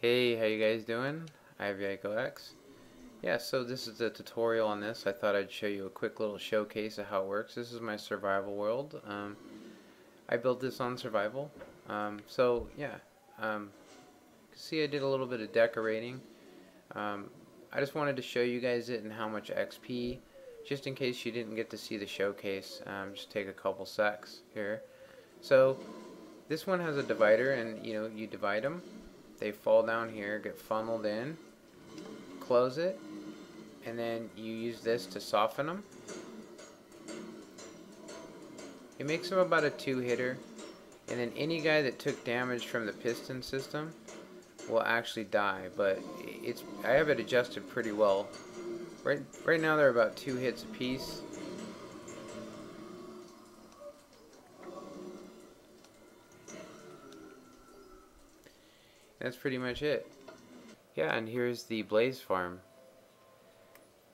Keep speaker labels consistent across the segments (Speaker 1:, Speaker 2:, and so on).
Speaker 1: Hey, how you guys doing? I have X. Yeah, so this is a tutorial on this. I thought I'd show you a quick little showcase of how it works. This is my survival world. I built this on survival. So yeah, see I did a little bit of decorating. Um, I just wanted to show you guys it and how much XP, just in case you didn't get to see the showcase. Just take a couple secs here. So this one has a divider, and you divide them. They fall down here, get funneled in, close it, and then you use this to soften them. It makes them about a 2-hitter, and then any guy that took damage from the piston system will actually die, but I have it adjusted pretty well. Right now they're about 2 hits apiece. That's pretty much it. Yeah, and here's the blaze farm.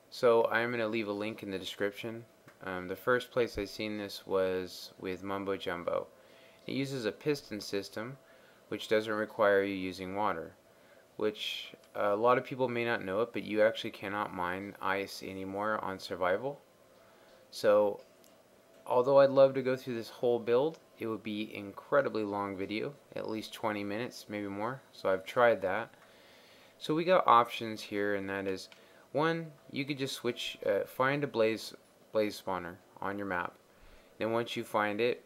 Speaker 1: So I'm going to leave a link in the description. The first place I seen this was with Mumbo Jumbo. It uses a piston system, which doesn't require you using water, which a lot of people may not know it, but you actually cannot mine ice anymore on survival. So although I'd love to go through this whole build, it would be incredibly long video, at least 20 minutes, maybe more. So I've tried that. So we got options here, and that is, one, you could just switch, find a blaze spawner on your map. Then once you find it,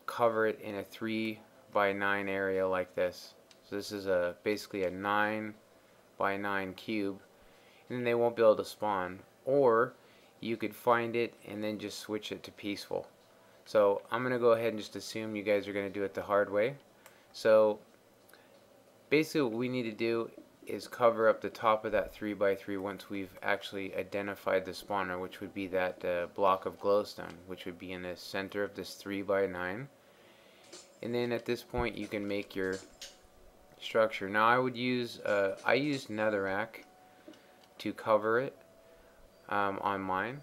Speaker 1: cover it in a 3x9 area like this. So this is basically a 9x9 cube, and then they won't be able to spawn. Or you could find it and then just switch it to peaceful. So I'm going to go ahead and just assume you guys are going to do it the hard way. So basically what we need to do is cover up the top of that 3x3 once we've actually identified the spawner, which would be that block of glowstone, which would be in the center of this 3x9. And then at this point you can make your structure. Now I used netherrack to cover it on mine.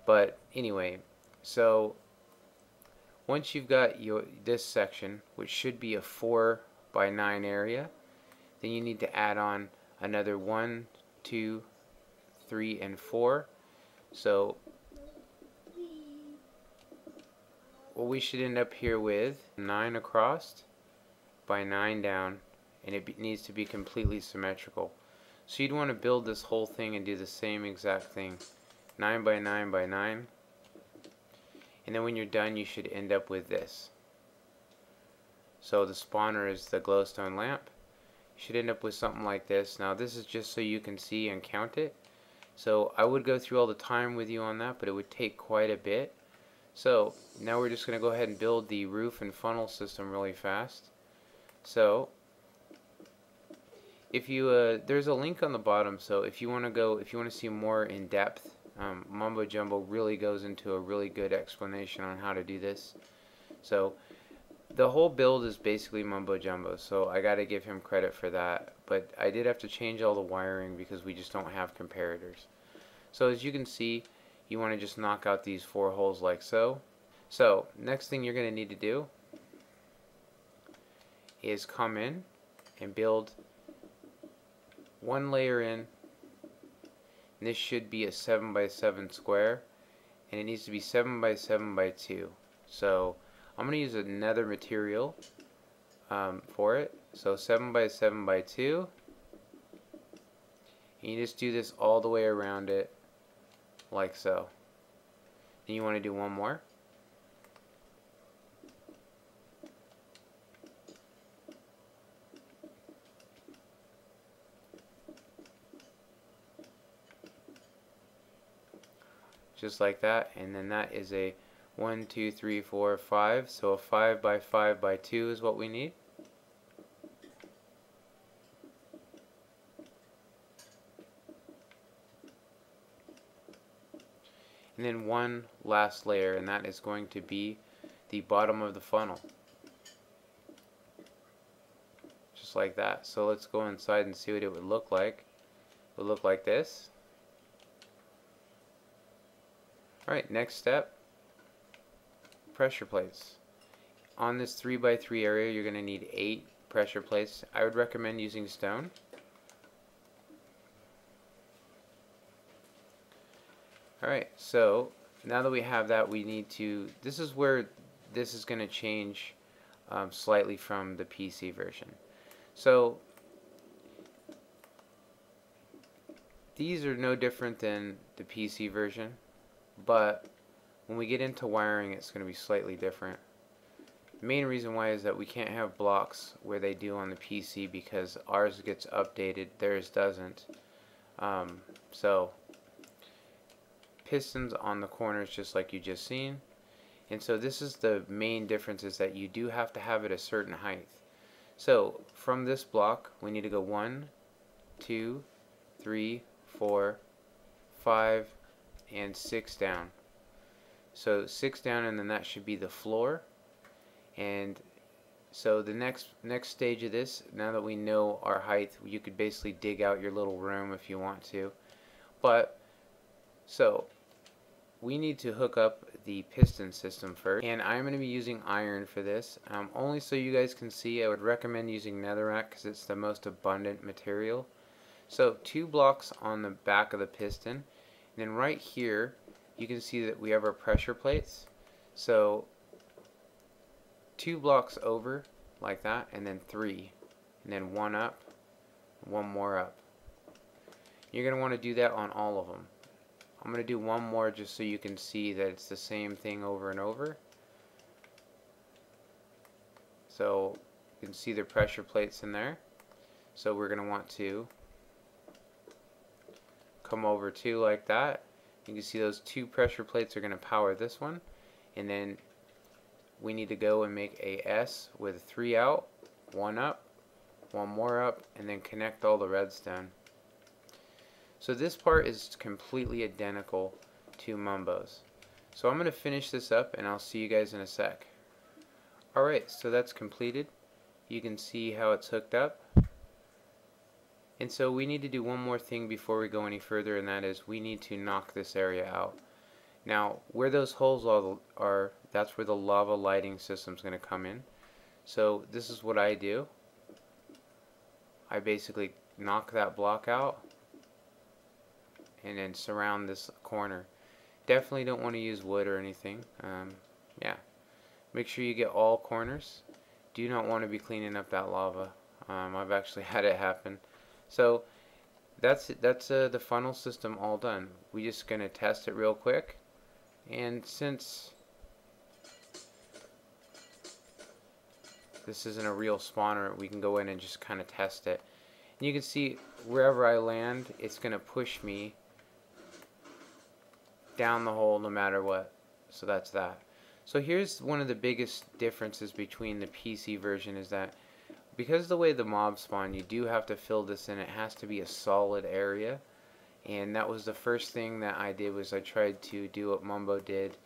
Speaker 1: But anyway, so once you've got this section, which should be a 4x9 area, then you need to add on another 1, 2, 3, and 4. So what we should end up here with 9 across by 9 down, and it needs to be completely symmetrical. So you'd want to build this whole thing and do the same exact thing, 9 by 9 by 9, and then when you're done you should end up with this. So the spawner is the glowstone lamp. You should end up with something like this. Now this is just so you can see and count it. So I would go through all the time with you on that, but it would take quite a bit. So now we're just going to go ahead and build the roof and funnel system really fast. So if you there's a link on the bottom, so if you want to see more in depth, Mumbo Jumbo really goes into a really good explanation on how to do this. So the whole build is basically Mumbo Jumbo, so I gotta give him credit for that. But I did have to change all the wiring because we just don't have comparators. So as you can see, you want to just knock out these 4 holes like so. So next thing you're going to need to do is come in and build 1 layer in. And this should be a 7x7 square, and it needs to be 7x7x2. So I'm going to use another material for it. So 7x7x2. And you just do this all the way around it like so. Then you want to do one more. Just like that, and then that is a 1, 2, 3, 4, 5. So a 5x5x2 is what we need. And then one last layer, and that is going to be the bottom of the funnel. Just like that. So let's go inside and see what it would look like. It would look like this. Alright, next step, pressure plates. On this 3x3 area you're going to need 8 pressure plates, I would recommend using stone. Alright, so now that we have that, we need to, this is where this is going to change slightly from the PC version. So these are no different than the PC version, but when we get into wiring, it's going to be slightly different. The main reason why is that we can't have blocks where they do on the PC because ours gets updated, theirs doesn't. So pistons on the corners just like you just seen. And so this is the main difference, is that you do have to have it a certain height. So from this block we need to go 1, 2, 3, 4, 5, and 6 down. So 6 down, and then that should be the floor. And so the next stage of this, now that we know our height, you could basically dig out your little room if you want to. But so we need to hook up the piston system first, and I'm going to be using iron for this. Only so you guys can see, I would recommend using netherrack because it's the most abundant material. So 2 blocks on the back of the piston, and then right here you can see that we have our pressure plates. So 2 blocks over like that, and then 3, and then 1 up, 1 more up. You're going to want to do that on all of them. I'm going to do 1 more just so you can see that it's the same thing over and over. So you can see the pressure plates in there. So we're going to want to come over 2 like that. You can see those 2 pressure plates are going to power this one, and then we need to go and make a S with 3 out, 1 up, 1 more up, and then connect all the redstone. So this part is completely identical to Mumbo's. So I'm going to finish this up and I'll see you guys in a sec. Alright, so that's completed. You can see how it's hooked up. And so we need to do one more thing before we go any further, and that is we need to knock this area out. Now where those holes are, that's where the lava lighting system is going to come in. So this is what I do. I basically knock that block out and then surround this corner. Definitely don't want to use wood or anything. Yeah, make sure you get all corners. Do not want to be cleaning up that lava. I've actually had it happen. So that's the funnel system all done. We're just gonna test it real quick, and since this isn't a real spawner, we can go in and just kind of test it. And you can see wherever I land, it's gonna push me down the hole no matter what. So that's that. So here's one of the biggest differences between the PC version, is that because of the way the mobs spawn, you do have to fill this in. It has to be a solid area, and that was the first thing that I did, was I tried to do what Mumbo did,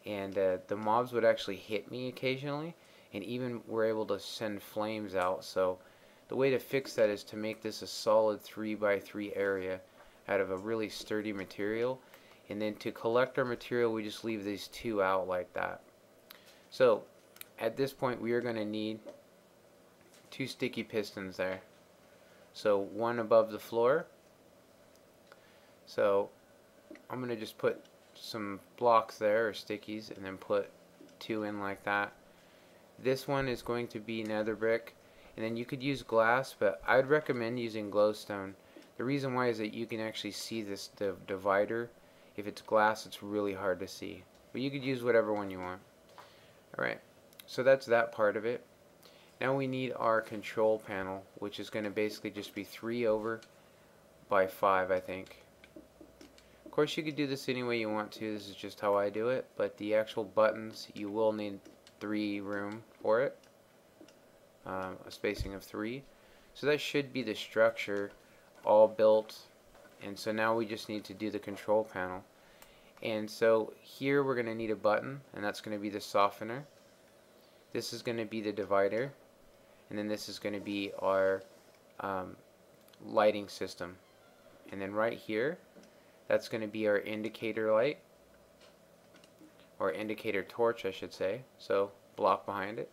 Speaker 1: and the mobs would actually hit me occasionally, and even were able to send flames out. So the way to fix that is to make this a solid 3x3 area out of a really sturdy material. And then to collect our material, we just leave these 2 out like that. So at this point, we are going to need 2 sticky pistons there. So 1 above the floor. So I'm going to just put some blocks there, or stickies, and then put 2 in like that. This one is going to be nether brick, and then you could use glass, but I'd recommend using glowstone. The reason why is that you can actually see this divider. If it's glass, it's really hard to see, but you could use whatever one you want. Alright, so that's that part of it. Now we need our control panel, which is going to basically just be 3 over by 5, I think. Of course, you could do this any way you want to. This is just how I do it, but the actual buttons, you will need 3 room for it, a spacing of 3. So that should be the structure all built. And so now we just need to do the control panel. And so here we're going to need a button, and that's going to be the softener. This is going to be the divider, and then this is going to be our lighting system. And then right here, that's going to be our indicator light, or indicator torch I should say. So block behind it,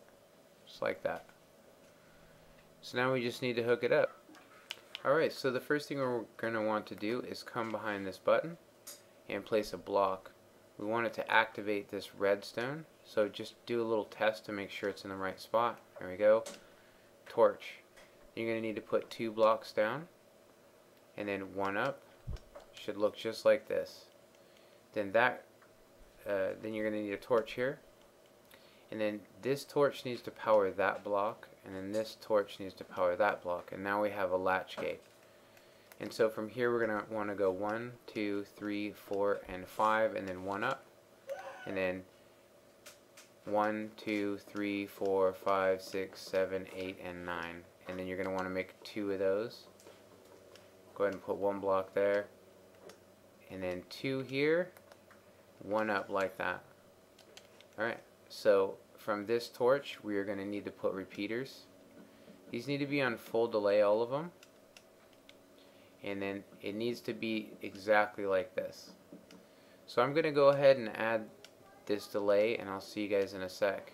Speaker 1: just like that. So now we just need to hook it up. Alright, so the first thing we're going to want to do is come behind this button and place a block. We want it to activate this redstone, so just do a little test to make sure it's in the right spot. There we go. Torch. You're going to need to put 2 blocks down and then 1 up. Should look just like this. Then then you're going to need a torch here, and then this torch needs to power that block, and then this torch needs to power that block, and now we have a latch gate. And so from here we're going to want to go 1, 2, 3, 4, and 5, and then 1 up, and then 1, 2, 3, 4, 5, 6, 7, 8, and 9, and then you're going to want to make 2 of those. Go ahead and put 1 block there, and then 2 here, 1 up like that. Alright, so from this torch we are going to need to put repeaters. These need to be on full delay, all of them, and then it needs to be exactly like this. So I'm going to go ahead and add this delay, and I'll see you guys in a sec.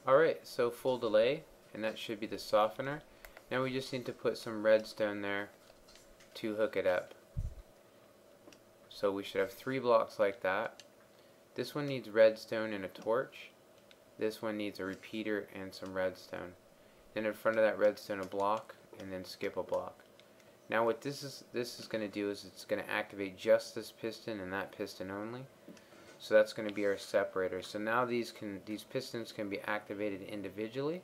Speaker 1: Alright, so full delay, and that should be the softener. Now we just need to put some redstone there to hook it up. So we should have 3 blocks like that. This one needs redstone and a torch. This one needs a repeater and some redstone. Then in front of that redstone a block, and then skip a block. Now what this is going to do is it's going to activate just this piston and that piston only. So that's going to be our separator. So now these pistons can be activated individually,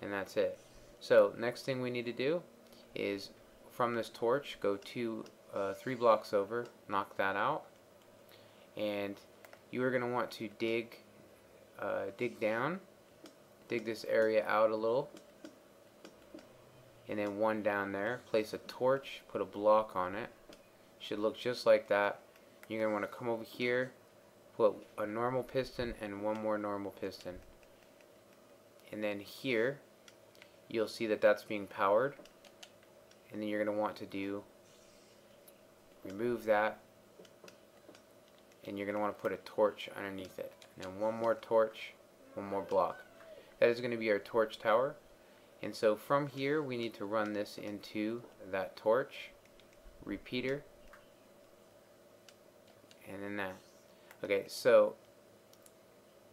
Speaker 1: and that's it. So next thing we need to do is from this torch go 3 blocks over, knock that out, and you are going to want to dig down, dig this area out a little, and then 1 down there. Place a torch, put a block on it. Should look just like that. You're going to want to come over here, put a normal piston and 1 more normal piston, and then here you'll see that that's being powered, and then you're going to want to remove that, and you're going to want to put a torch underneath it, and then 1 more torch, 1 more block. That is going to be our torch tower. And so from here we need to run this into that torch, repeater, and then that. Okay, so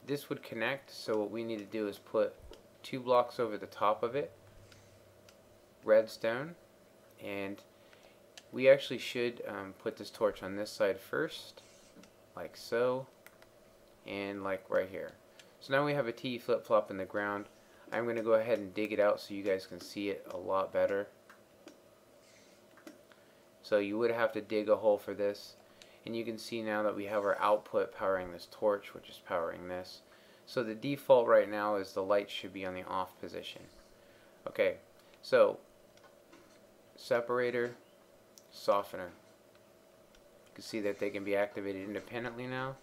Speaker 1: this would connect, so what we need to do is put 2 blocks over the top of it, redstone, and we actually should put this torch on this side first, like so, and like right here. So now we have a T flip-flop in the ground. I'm going to go ahead and dig it out so you guys can see it a lot better. So you would have to dig a hole for this, and you can see now that we have our output powering this torch, which is powering this. So the default right now is the light should be on the off position. Okay, so separator, softener. You can see that they can be activated independently now.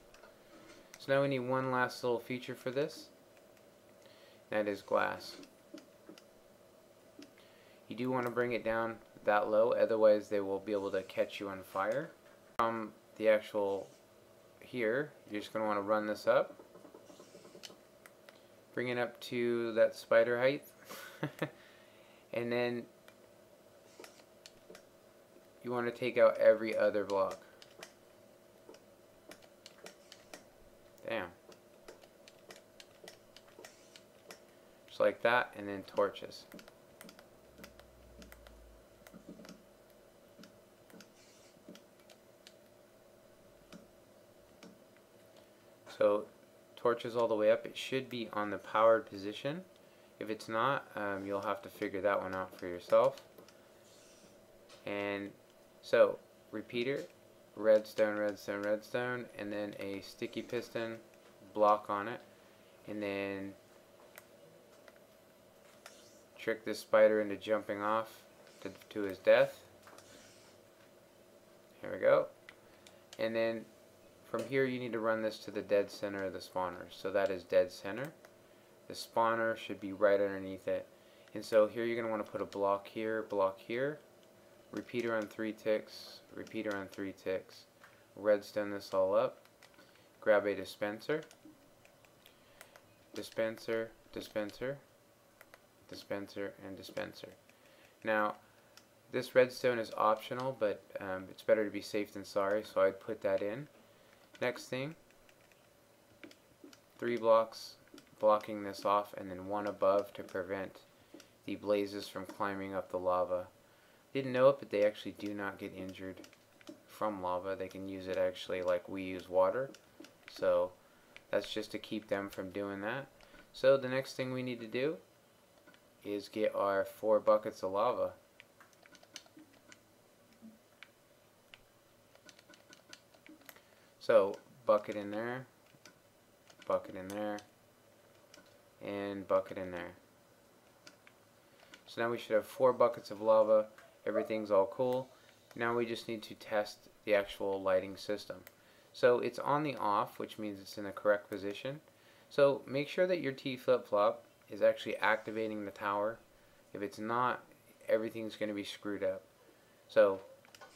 Speaker 1: So now we need one last little feature for this. That is glass. You do want to bring it down that low, otherwise they will be able to catch you on fire. From the actual here, you're just going to want to run this up. Bring it up to that spider height. And then you want to take out every other block. Damn. Just like that, and then torches. So torches all the way up. It should be on the powered position. If it's not, you'll have to figure that one out for yourself. And so repeater, redstone, redstone, redstone, and then a sticky piston block on it, and then trick this spider into jumping off to his death. Here we go. And then from here you need to run this to the dead center of the spawner. So that is dead center. The spawner should be right underneath it. And so here you're going to want to put a block here, repeater on 3 ticks, repeater on 3 ticks. Redstone this all up. Grab a dispenser, dispenser, dispenser, dispenser, and dispenser. Now, this redstone is optional, but it's better to be safe than sorry, so I'd put that in. Next thing, 3 blocks blocking this off, and then 1 above to prevent the blazes from climbing up the lava. Didn't know it, but they actually do not get injured from lava. They can use it actually like we use water. So that's just to keep them from doing that. So the next thing we need to do is get our 4 buckets of lava. So bucket in there, bucket in there, and bucket in there. So now we should have 4 buckets of lava. Everything's all cool. Now we just need to test the actual lighting system. So it's on the off, which means it's in the correct position. So make sure that your T flip-flop is actually activating the tower. If it's not, everything's going to be screwed up. So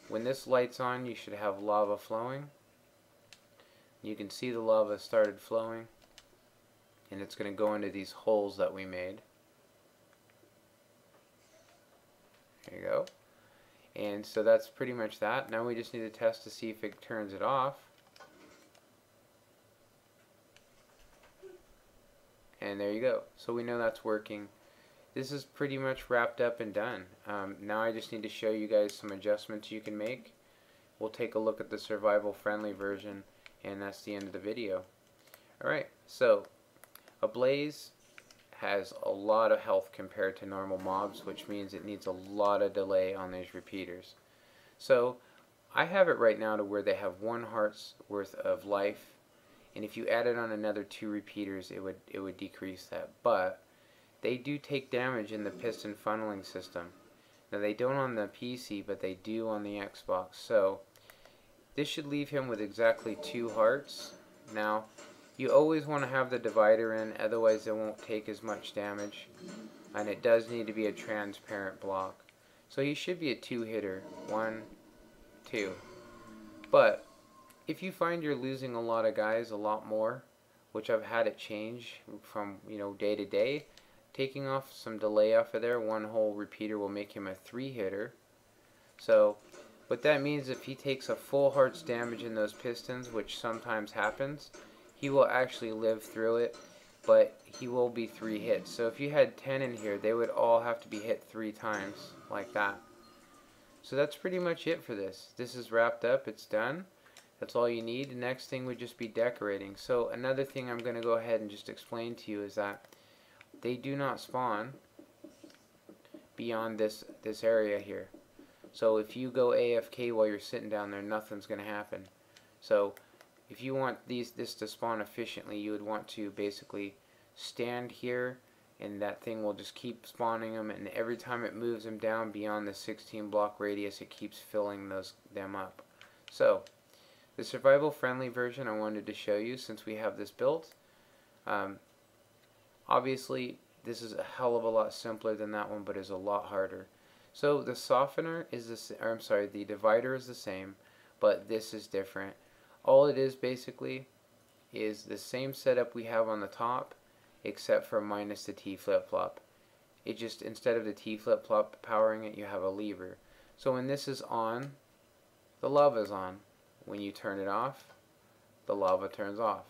Speaker 1: when this light's on, you should have lava flowing. You can see the lava started flowing, and it's going to go into these holes that we made. There you go. And so that's pretty much that. Now we just need to test to see if it turns it off. And there you go. So we know that's working. This is pretty much wrapped up and done. Now I just need to show you guys some adjustments you can make. We'll take a look at the survival friendly version, and that's the end of the video. Alright, so a blaze has a lot of health compared to normal mobs, which means it needs a lot of delay on these repeaters. So I have it right now to where they have 1 heart's worth of life, and if you added on another 2 repeaters, it would decrease that. But they do take damage in the piston funneling system. Now they don't on the PC, but they do on the Xbox. So this should leave him with exactly 2 hearts. Now you always want to have the divider in, otherwise it won't take as much damage. And it does need to be a transparent block. So he should be a 2-hitter. 1, 2. But if you find you're losing a lot of guys, a lot more, which I've had it change from day to day, taking off some delay off of there, 1 whole repeater will make him a 3-hitter. So what that means, if he takes a full heart's damage in those pistons, which sometimes happens, he will actually live through it, but he will be 3 hits. So if you had 10 in here, they would all have to be hit 3 times, like that. So that's pretty much it for this. This is wrapped up, it's done. That's all you need. The next thing would just be decorating. So another thing I'm going to go ahead and just explain to you is that they do not spawn beyond this area here. So if you go AFK while you're sitting down there, nothing's going to happen. So if you want this to spawn efficiently, you would want to basically stand here, and that thing will just keep spawning them, and every time it moves them down beyond the 16 block radius, it keeps filling them up. So the survival friendly version I wanted to show you since we have this built. Obviously this is a hell of a lot simpler than that one, but is a lot harder. So the softener is the divider is the same, but this is different. All it is basically is the same setup we have on the top, except for minus the T flip-flop. It just, instead of the T flip-flop powering it, you have a lever. So when this is on, the lava is on. When you turn it off, the lava turns off.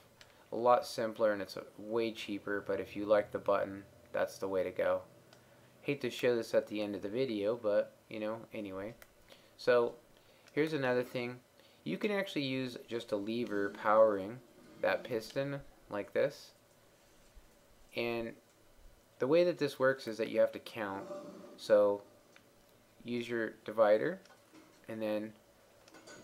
Speaker 1: A lot simpler, and it's way cheaper, but if you like the button, that's the way to go. Hate to show this at the end of the video, but anyway. So here's another thing. You can actually use just a lever powering that piston like this, and the way that this works is that you have to count. So use your divider, and then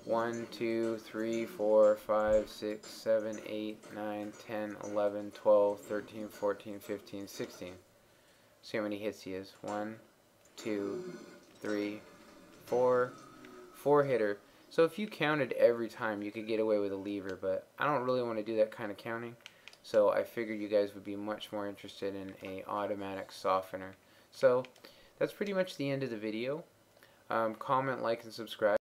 Speaker 1: 1, 2, 3, 4, 5, 6, 7, 8, 9, 10, 11, 12, 13, 14, 15, 16. See how many hits he is. 1, 2, 3, 4. 4-hitter. So if you counted every time, you could get away with a lever, but I don't really want to do that kind of counting. So I figured you guys would be much more interested in an automatic softener. So that's pretty much the end of the video. Comment, like, and subscribe.